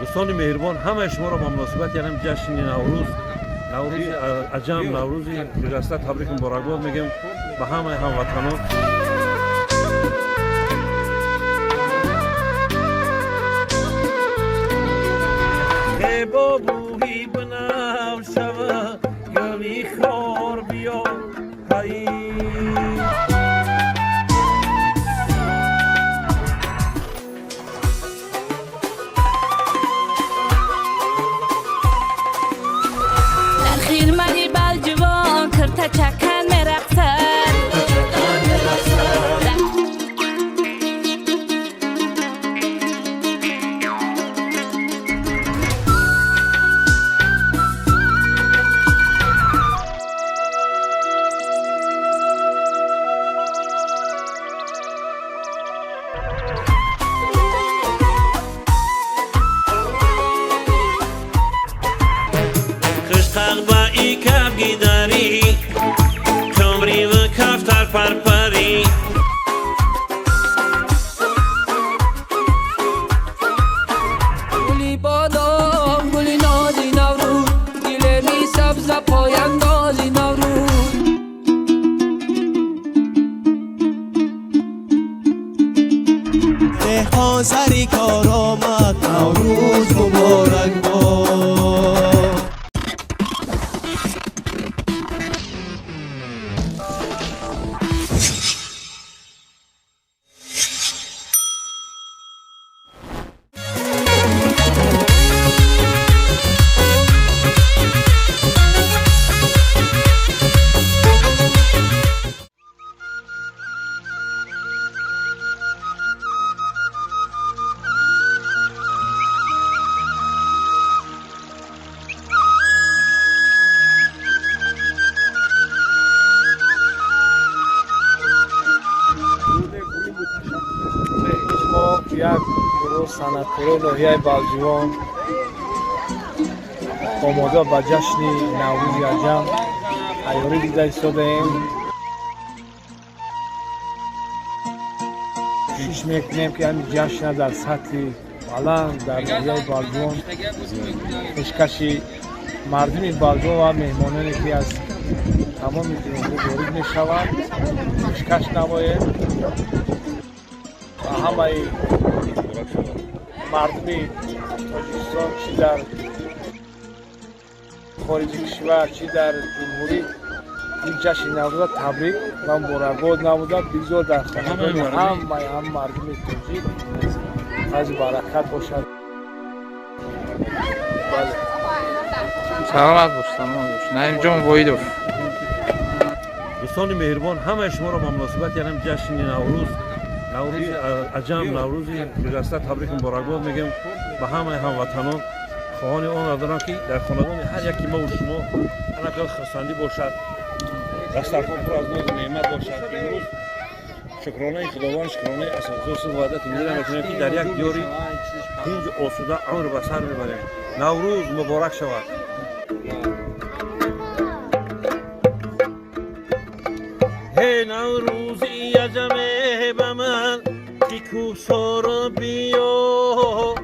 دوستان مهربان همه شما را با مناسبت یعنی جشن نوروز عجم نوروز پیوسته تبریک مبارکباد میگم به همه هموطنان. ای بابوی بنو شوه گلی خور بیا هی چکن میرقصد قشقق با ای کب گیداری چمری و کفتر پرپری گلی بادام گلی نازی نوروز گلمی سبز پایندازی نوروز دهقان سری کار آمد نوروز مبارک باد. یک گروه صنعتکاران ناحیه بلجیوان آماده به جشن نوروز عجم عیاری دیده ایستاده‌ایم. کوشش میکنیم که همین جشن در سطح بلند در ناحیه بلجیوان پیشکش مردم بلجیوان و مهمانانی که از تمام جمهوری وارد میشوند پیشکش نماید و همه مردم تاجیکستان چی در خارج کشور چی در جمهوری این جشن نوروز تبریک و مبارکباد نموده بگذار در خانواده هم مردم تاجیک از برکت باشد. سلامت باش نعیم جان وایدوف. دوستان مهربان همه شما را با مناسبت یعنی جشن نوروز عجم نوروز پیوسته تبریک مبارکباد میگم به همه هموطنان. خواهان آن را دارم که در خاندان هر یکی ما و شما انقدر خرسندی باشد، دسترخوان پر از ناز و نعمت باشد. امروز شکرانه خداوند، شکرانه اساسات وعدت می‌دارم میکنیم که در یک دیاری هیچ آسوده عمر به سر میبریم. نوروز مبارک شود. هی نوروزی عجمه به من که کوسار بیا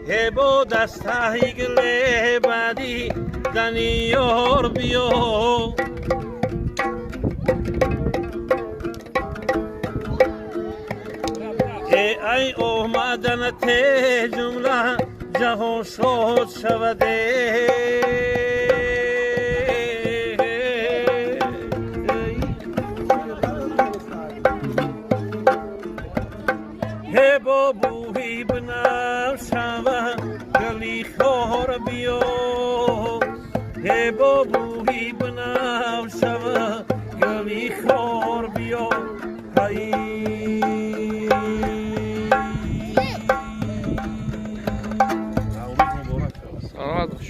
هی با دسته گله بعدی دنیار بیا ای آمدنت جمله جهان شاد شوده هی بابوی بنو شوه گلی خور بیا هی بابوی بنو شوه گلی خور بیا هی سلامت باش.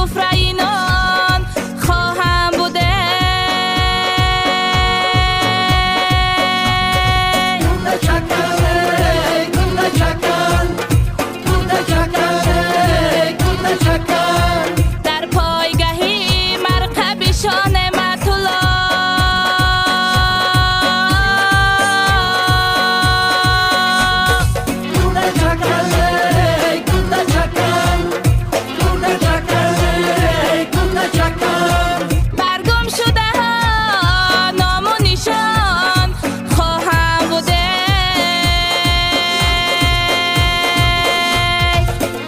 سفره نان خواهم بوده. در پایگاهی مرکب شان برگم شده ها نام و نشان خواهم بوده.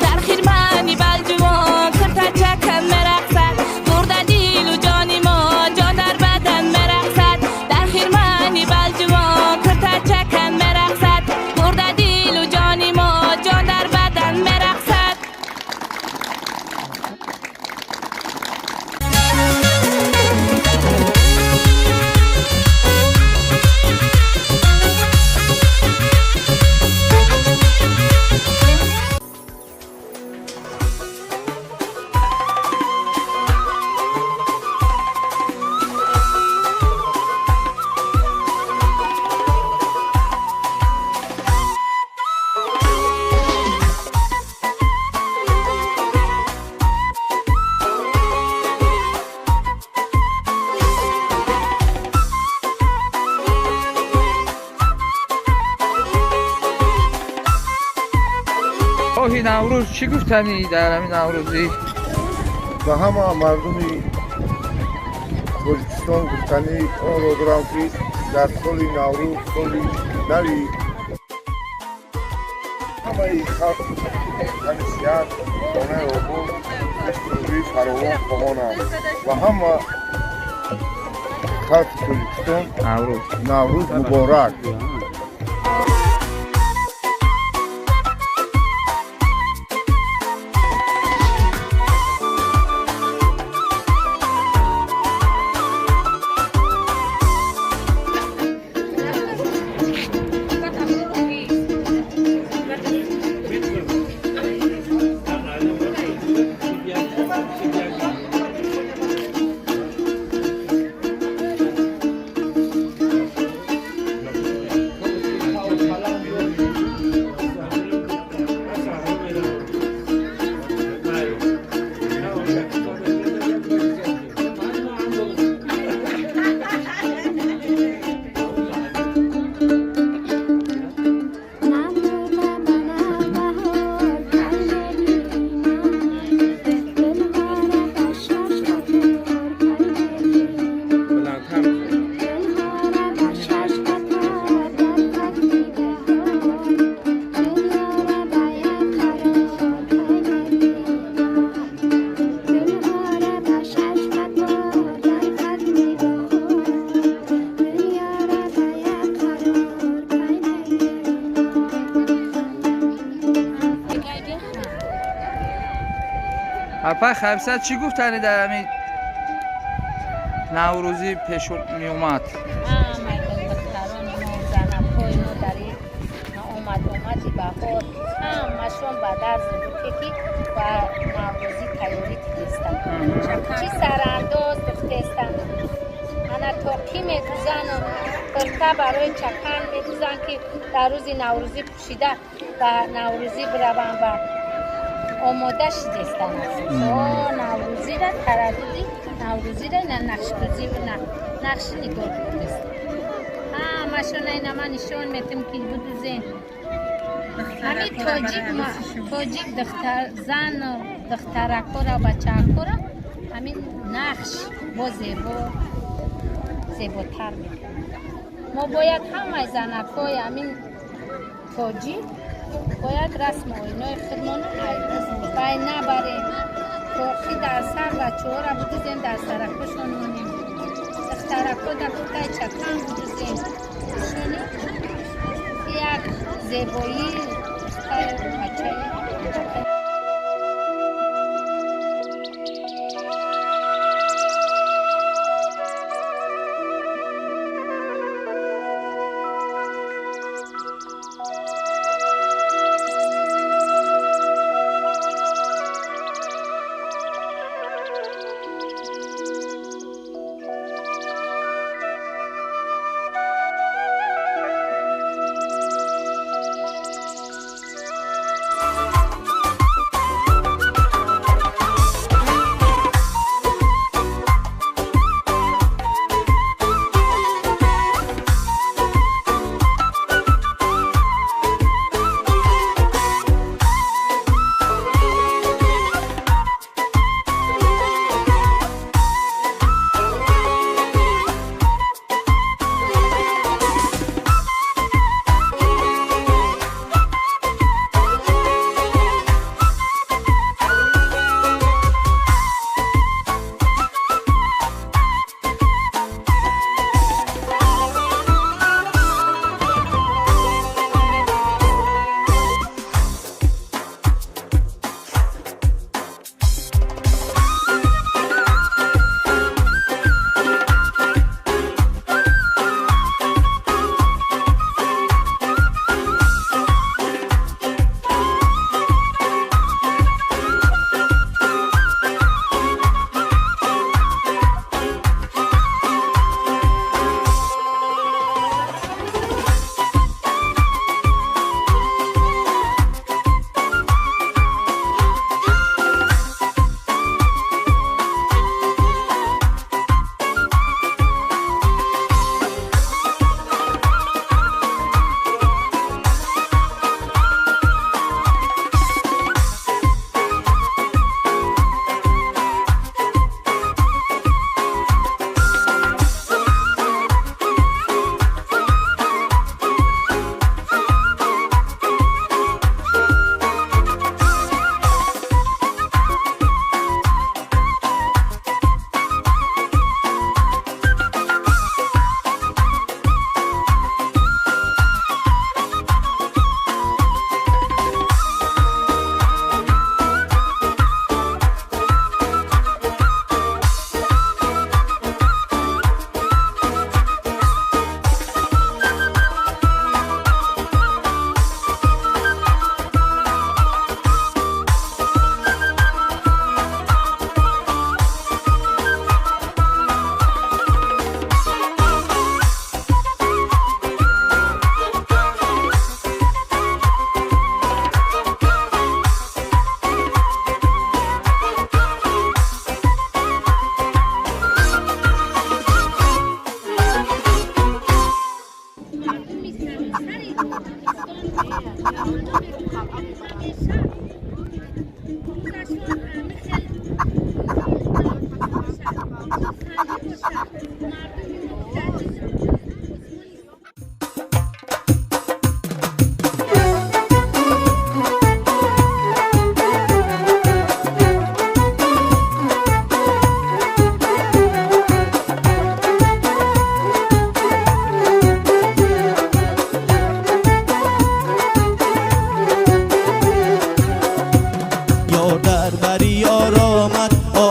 در خیرمنی بلجوان کرتا چکن مرقصد برده دیل و جانی ما جان در بدن مرقصد. در خیرمنی بلجوان کرتا چکن مرقصد برده دیل و جانی ما جان در بدن مرقصد. گاهی نوروز چی گفتنی در همین نوروزی؟ و همه مردمی بلوچستان گفتنی آن را دارم که در سال نوروز سال نوی همه خلق کنسیت خانه آبون اشتروی فراوان خواهانم و همه خلق بلوچستان نوروز مبارک. حرفای خبیثت چی گفتنی در همین نوروزی پیش می اومد؟ دختران ما زنکای ما در این اومدی بهار همشون به درز بوتکی و نوروزی تیاری تیستن چی سرانداز بختستن انا توقی میدوزن و پرکه برای چکن میدوزن که در روز نوروزی پوشیده و نوروزی برون و آماده شدستن نوروزی را ترددی نوروزی را نه نقش دوزی و نه نقش نگاه بودست همشون این ما نشان میتیم که بدوزین همین تاجیک دختر زن و دخترکو را بچه اکو را همین نقش با زیباتر میکنه. ما باید همه زنکای همین تاجیک باید رسم و اینای خودمون بای نبریم توقی در سر بچه ها را بدوزیم در سرکشون مونیم دخترکو در کتای چکن بدوزیم شونی یک زیبایی بچه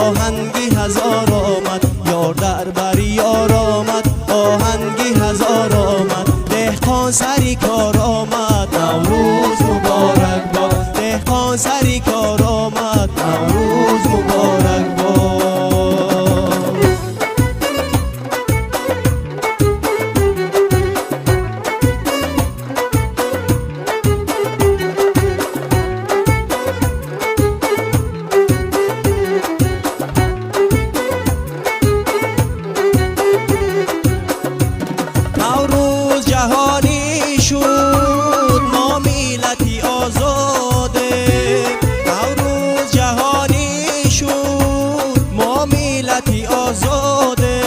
آهنگی هزار آمد یار در بر یار آمد آهنگی هزار آمد دهقان سری کار آمد نوروز مبارک باد دهقان سری کار آمد نوروز مبارک باد نوروز جهانی شد ما ملتی آزاده نوروز جهانی شد ما ملتی آزاده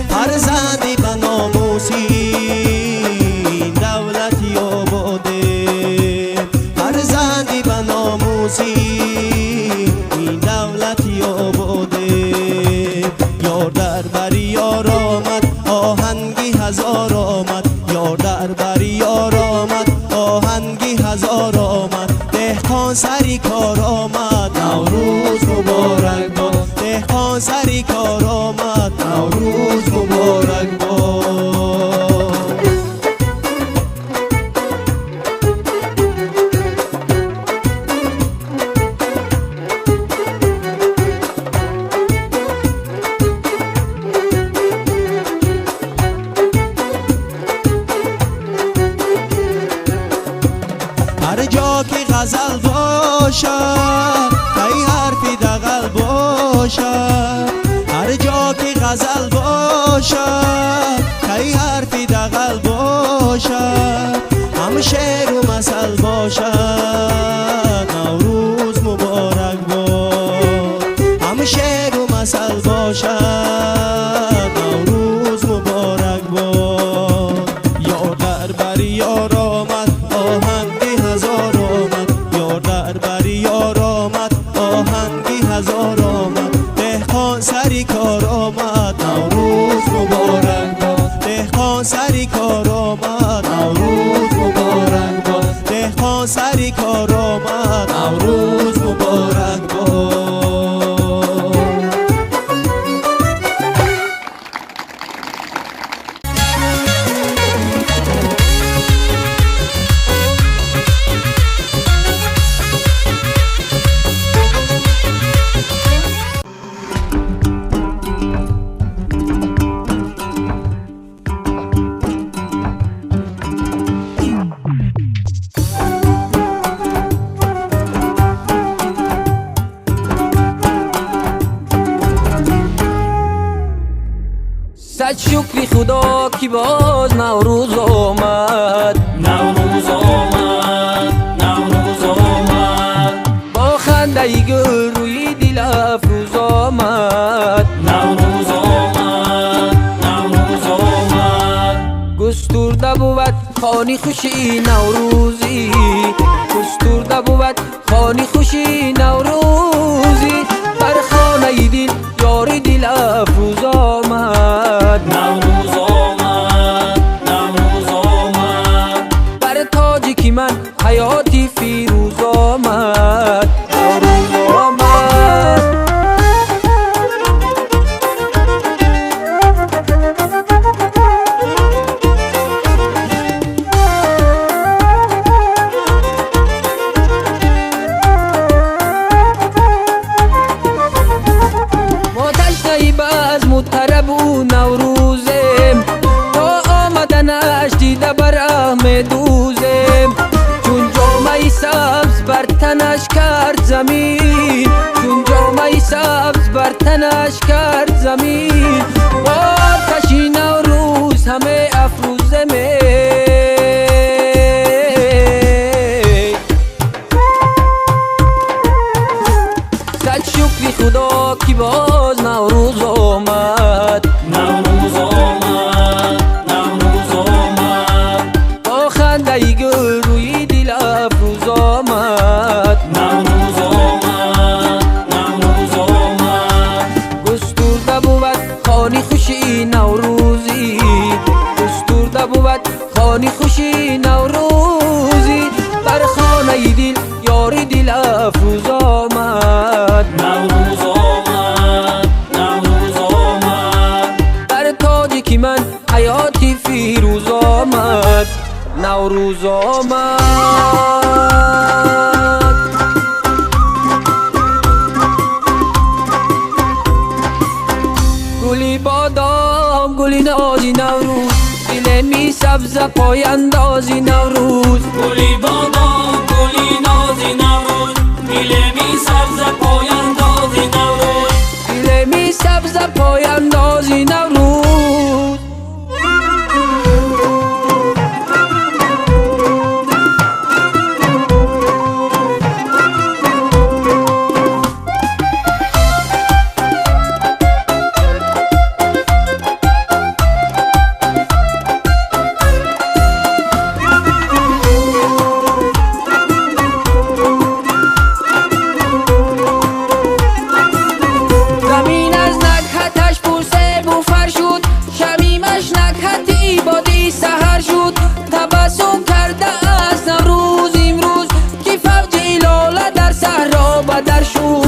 فرزندی به ناموسی دولتی آباده فرزندی به ناموسی دولتی آباده یار در بر یار آمد آهنگی هزار آمد یار در بر یار آمد آهنگی هزار آمد دهقان سری کار آمد نوروز مبارک باد دهقان سری کار آمد نوروز مبارک باد هر جا که غزل باشد کی حرفی دغل باشد هر جا که غزل باشد کی حرفی دغل باشد هم شعر و مثل باشد نوروز مبارک باد هم شعر و مثل باشد نوروز مبارک باد یار در بر یار آمد آهنگی هزار آمد یار در بر یار آمد آهنگی هزار آمد دهقان سری کار آمد نوروز مبارک باد دهقان سری کار آمد نوروز مبارک باد دهقان سری کار آمد نوروز مبارک باد صد شکری خدا کی باز نوروز آمد نوروز آمد نوروز آمد با خنده گل روی دل افروز آمد نوروز آمد نوروز آمد گسترده بود خانی خوشی نوروزی گسترده بود خانی خوشی نوروزی بر خانه دل یار دل افروز آمد نوروز آمد نوروز آمد بر تاجیکی من حیاتی فیروز آمد نوروز آمد ما تشنه باز مطرب و نوروزم تا آمدنش دیده بر دوزم چون جامعه سبز بر تنش کرد زمین چون جامعه سبز بر تنش کرد زمین با آتشی نوروز همه افروزمه صد شکری خدا کی باز نوروز آمد نوروز آمد نوروز آمد با خنده گل روی دل افروز آمد نوروز آمد نوروز آمد گسترده بود خانی خوشی نوروزی گسترده بود خانی خوشی نوروزی بر خانه دل یاری دل افروز آمد نوروز آمد بادام گلی نازی نوروز دل می سبز پای اندازی نوروز گلی بادام گلی نازی نوروز گل می سبز پای اندازی نوروز دل می سبز پای اندازی نوروز زمین از نکهتش بوسه بوفر شد شمیمش نکهتی بادی سحر شد تبسم کرده است نوروز امروز که فوج لاله در صحرا بدر شد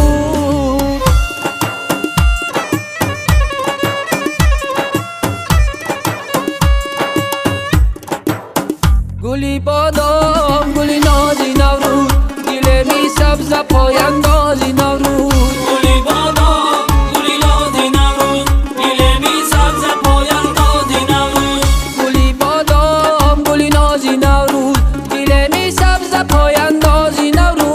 گلی بادام گلی نازی نوروز دل می سبز پای اندازی نوروز گلی بادام گلی نازی نوروز گل می سبز پای اندازی نوروز گلی بادام گلی نازی نوروز دل می سبز پای اندازی نوروز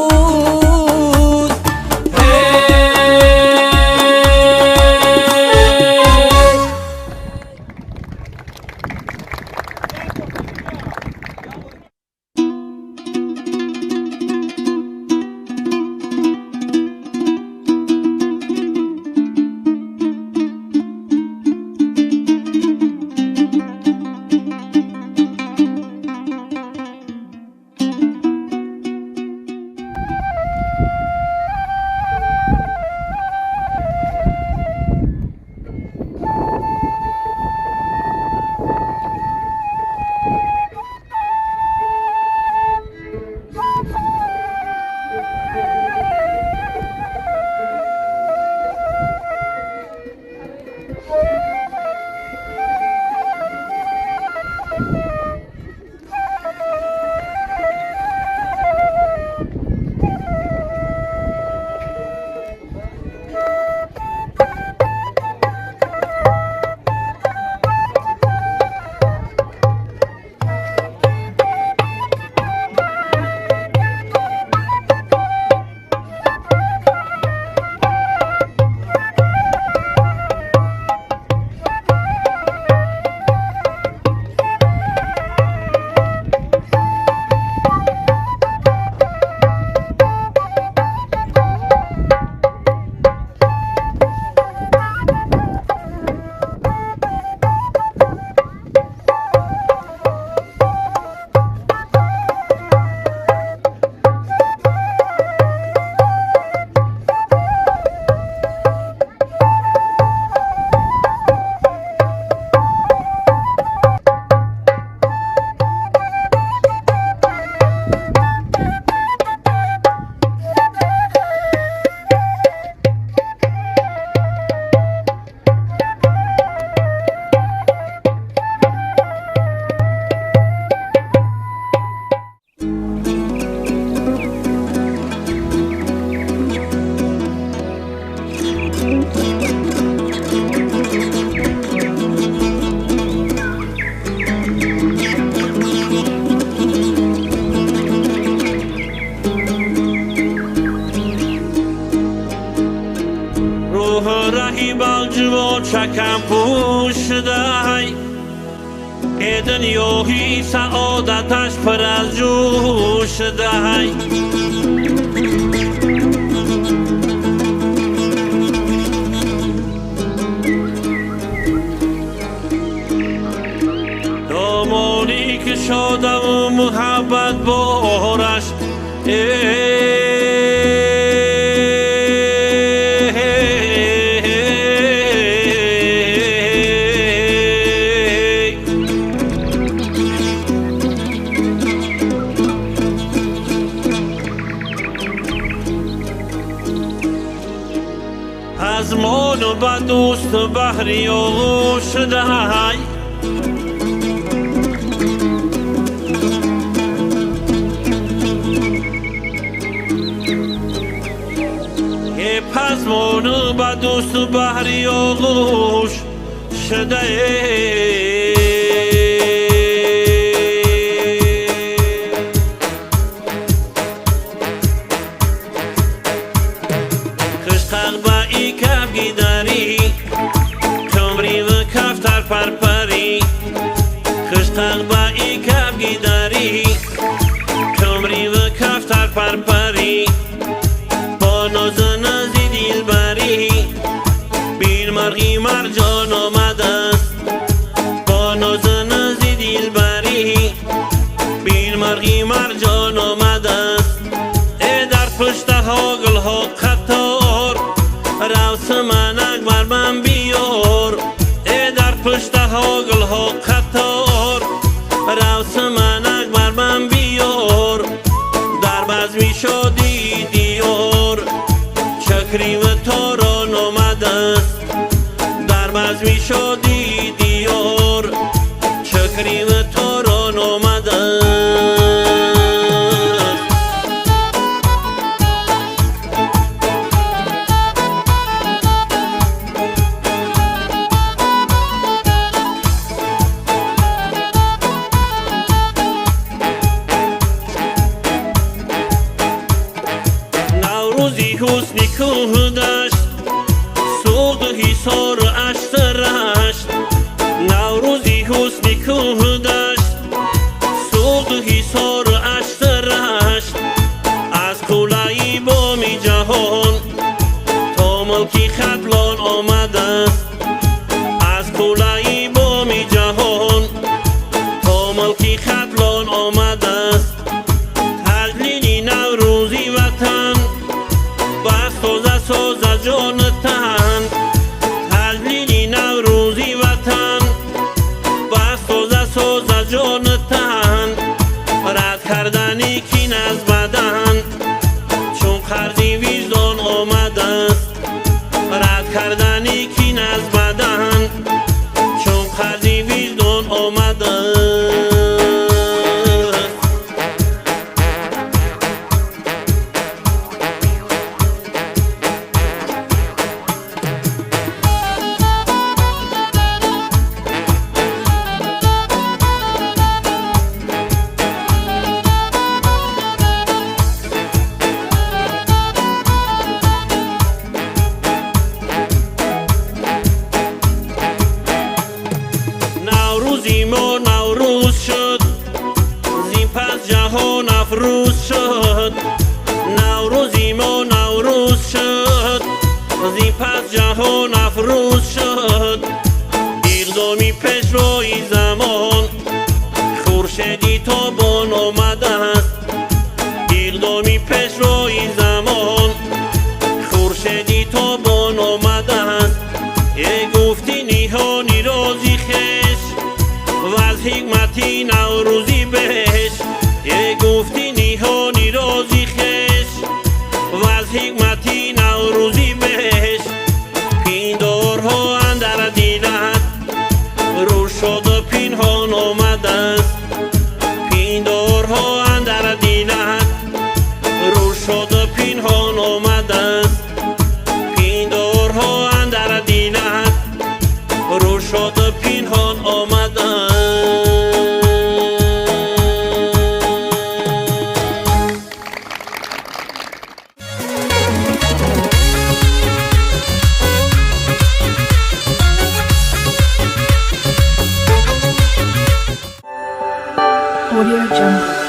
چکم پوش دهی ای دنیایی سعادتش پر از جوش دهی دامانی که شادم و محبت بارش از مان و به دوست بحری آغوش دهی پس مان و به دوست بحری آغوش شده خشقق با ای کف گیداری کمری و کفتر پرپری خشقق با ای کف گیداری کمری و کفتر پرپری با ناز نازی دلبری بیر مرغی مرجان آمده است با ناز نازی دلبری بیر مرغی مرجان آمده است ای در پشت ها گل ها قطار روس منک بر من بیار ای در پشت ها گل ها قطار روس منک بر من بیار در بزمی شادی دیار چکری و تاران آمده است در بزمی شادی دیار چکری و تاران آمده است نوروزی حسنی کوه داشت سوق حصار اشت رشت نوروزی حسنی کوه داشت سوق حصار اشت رشت از کولایی بامی جهان تا ملکی خطلان آمده است از کولایی بامی جهان تا ملکی خطلان آمده است تجلیلی نوروزی وطن بس تازه سازه جان تن تجلیلی نوروزی وطن بس تازه سازه جان تن رد کردنی کین از بدن چون قرضی وجدان آمده است رد کردنی کین از بدن چون قرضی وجدان آمده است نوروزی ما نوروز شد زین پس جهان افروز شد نوروزی ما نوروز شد زین پس جهان افروز شد اقدامی پیشروی زمان خورشیدی تابان آمده است اقدامی پیشروی زمان خورشیدی تابان آمده است ای گفتی نیهانی رازی خیش و از حکمتی نوروزی بهش ای گفتی نیهانی رازی خیش و از حکمتی نوروزی بهش پیندارها اندر دیلت رو شد و پینهان آمده است پیندارها اندر دیلت رو شد و پینهان آمده است پیندارها اندر دیلت رو شد و پینهان آمده است Audio Jungle.